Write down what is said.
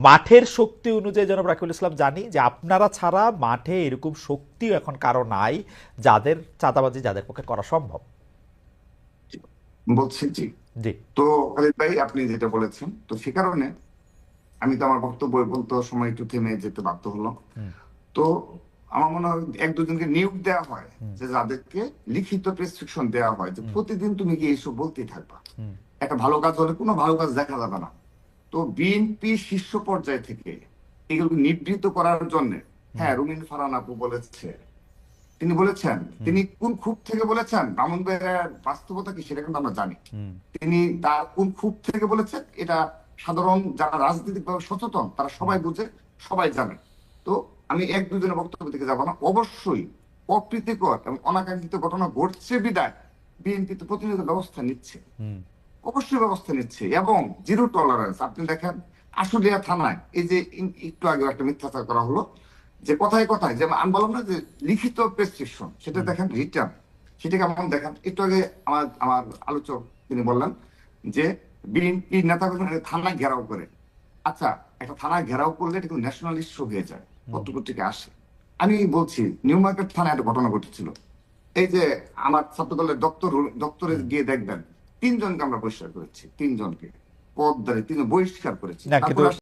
মাঠের শক্তি অনুযায়ী জনাব রাকিবুল ইসলাম জানি যে আপনারা ছাড়া মাঠে এরকম শক্তিও এখন কারো নাই যাদের চাঁদাবাজি যাদের পক্ষে করা সম্ভব। বলছি জি। জি। তো খালিদ ভাই, আপনি যেটা বলেছেন, তো সে কারণে আমি তো আমার বক্তব্য বলতে সময় একটু থেমে যেতে বাধ্য হলো। হুম। তো আমার মনে হয় এক দুজনকে নিয়োগ দেওয়া হয়, হুম। যে যাদেরকে লিখিত প্রেসক্রিপশন দেওয়া হয় যে হুম। প্রতিদিন তুমি কি এইসব বলতেই থাকবা। হুম। একটা ভালো কাজ হলে কোনো ভালো কাজ দেখা যাবে না। তো বিএনপি শীর্ষ পর্যায় থেকে এগুলো নিবৃত্ত করার জন্য, হুম। হ্যাঁ, রুমিন ফারহান আপু বলেছে, তিনি বলেছেন, হুম। তিনি কোন ক্ষোভ থেকে বলেছেন, ব্রাহ্মণবাড়িয়ার বাস্তবতা কি সেটা কিন্তু আমরা জানি। হুম। তিনি তার কোন ক্ষোভ থেকে বলেছেন এটা সাধারণ যারা রাজনৈতিকভাবে সচেতন তারা হুম। সবাই বুঝে, সবাই জানে। তো আমি এক দুজনের বক্তব্য থেকে যাবো না। অবশ্যই অপ্রীতিকর এবং অনাকাঙ্ক্ষিত ঘটনা ঘটছে বিদায় বিএনপি তো প্রতিনিয়ত ব্যবস্থা নিচ্ছে, হুম। অবশ্যই ব্যবস্থা নিচ্ছে, এবং জিরো টলারেন্স। আপনি দেখেন আশুলিয়া থানায় এই যে একটু আগে একটা মিথ্যাচার করা হলো, যে কথায় কথায় যে আমি বললাম না যে লিখিত প্রেসক্রিপশন, সেটা হুম। দেখেন রিটার্ন, সেটা কেমন দেখেন। একটু আগে আমার আমার আলোচক তিনি বললেন যে বিএনপি নেতাকর্মী থানা ঘেরাও করে। আচ্ছা, একটা থানা ঘেরাও করলে এটা কিন্তু ন্যাশনাল ইস্যু হয়ে যায়, হুম। পত্রপত্রিকা আসে। আমি বলছি নিউ মার্কেট থানায় একটা ঘটনা ঘটেছিল। এই যে আমার ছাত্র দলের দপ্তরে হুম। গিয়ে দেখবেন, তিনজনকে আমরা বহিষ্কার করেছি, তিনজনকে পদধারী তিনজন বহিষ্কার করেছি। না কিন্তু তারপরে